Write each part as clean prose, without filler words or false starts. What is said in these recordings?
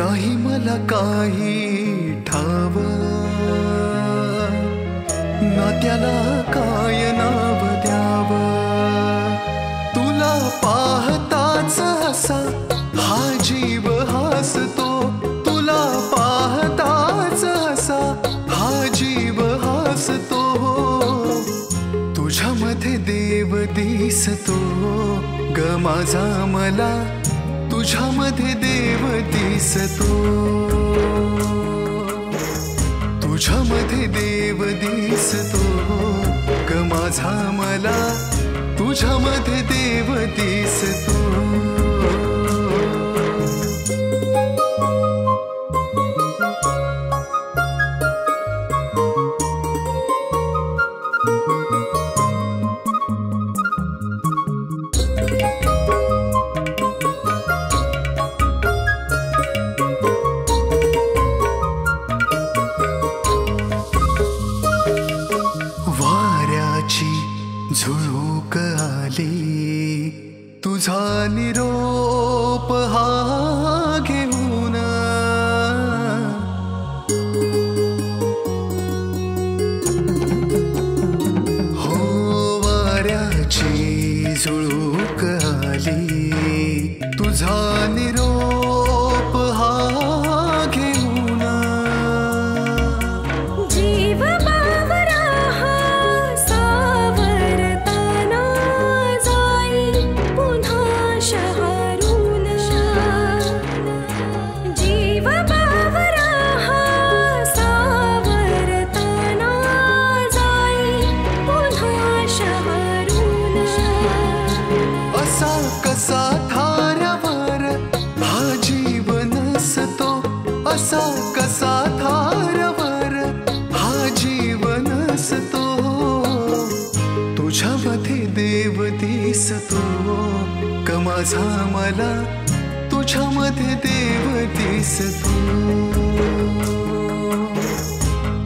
नाही मला काही ठाव, ना त्याला काय नाव द्याव. तुला पाहताच हसा हा जीव हसतो, तुला पाहताच हसा हा जीव हसतो. तुझ्यामध्ये देव दिसतो ग माझा मला, तुझ्यामध्ये देव दिसतो. तुझ्यामध्ये देव दिसतो ग माझा मला, तुझ्यामध्ये देव दिसतो. झुळूक आली तुझा निरोप हा घेऊन, हो वाऱ्याची झुळूक आली तुझा निरोप हा घेऊन. जीव कसा थारावर हा जीव नसतो, असा कसा थारावर हा जीव नसतो. तुझ्यामध्ये देव दिसतो ग माझा मला, तुझ्यामध्ये देव दिसतो.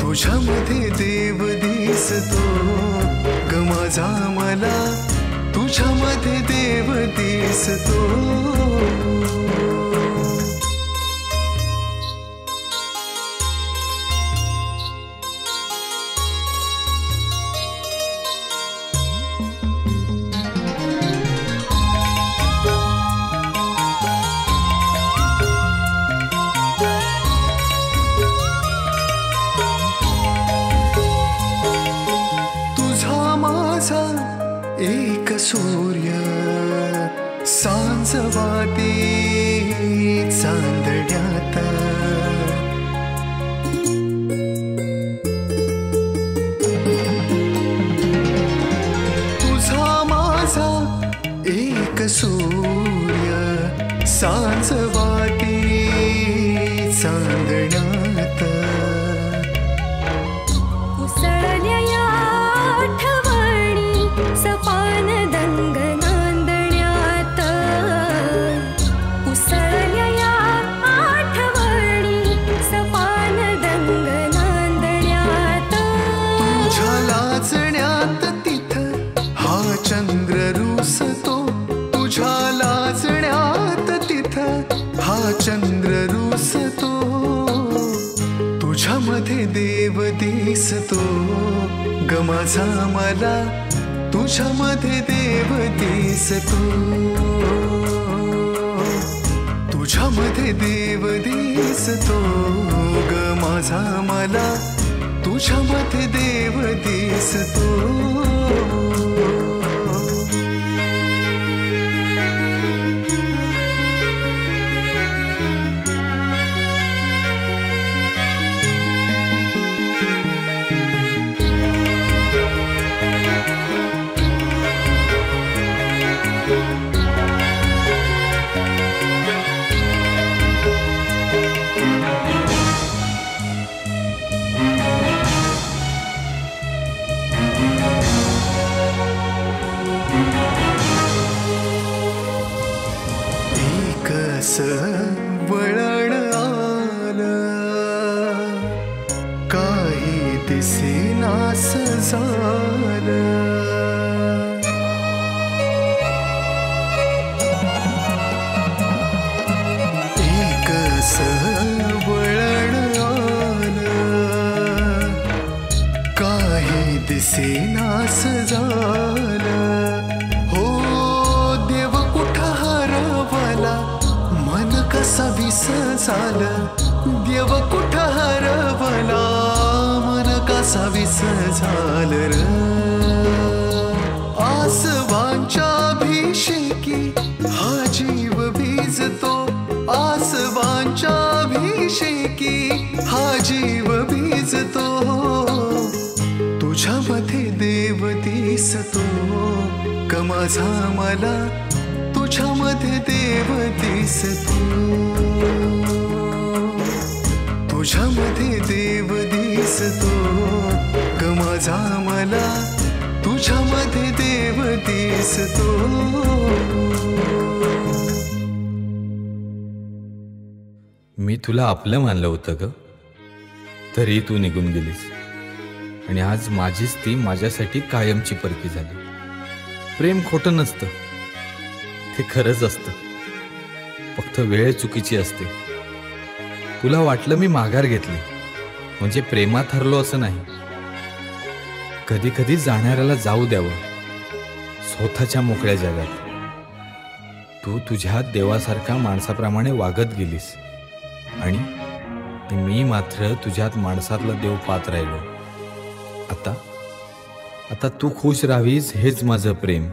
तुझ्यामध्ये देव दिसतो ग माझा मला, तुझ्यामध्ये देव दिसतो. तुझा माझा एक सूर्य सांजवाती चांदण्यात, तुझा माझा एक सूर्य सांजवाती चांदण्यात. सपान दंग नांदण्यात, उसळल्या आठवणी सपान दंग नांदण्यात. तुझ्या लाजण्यात तिथ हा चंद्र रुसतो, तुझ्या लाजण्यात तिथ हा चंद्र रुसतो. तुझ्यामध्ये देव दिसतो ग माझा मला, तुझ्यामध्ये देव दिसतो. तुझ्यामध्ये देव दिसतो ग माझा मला, तुझ्यामध्ये देव दिसतो. दिसेनास झालं. हो देव कुठं हरवला, मन कसा विसरला. देव कुठं हरवला, मन कसा विसरला र. आसवांच्या अभिषेकी हा जीव भिजतो. आसवांच्या अभिषेकी हा जीव भिजतो. तुझ्यामध्ये देव दिसतो ग माझा मला, तुझ्यामध्ये देव दिसतो. तुझ्यामध्ये देव दिसतो ग माझा मला, तुझ्यामध्ये देव दिसतो. मी तुला आपलं मानलं होतं ग, तरी तू निघून गेलीस. आणि आज माझीच ती माझ्यासाठी कायमची परकी झाली. प्रेम खोटं नसतं, ते खरंच असतं, फक्त वेळ चुकीची असते. तुला वाटलं मी माघार घेतली म्हणजे प्रेमात हरलो असं नाही. कधी कधी जाणाऱ्याला जाऊ द्यावं स्वतःच्या मोकळ्या जगात. तू तुझ्या देवासारख्या माणसाप्रमाणे वागत गेलीस आणि मी मात्र तुझ्यात माणसातला देव पाहत राहिलो. आता तू खुश राहावीस हेच माझं प्रेम.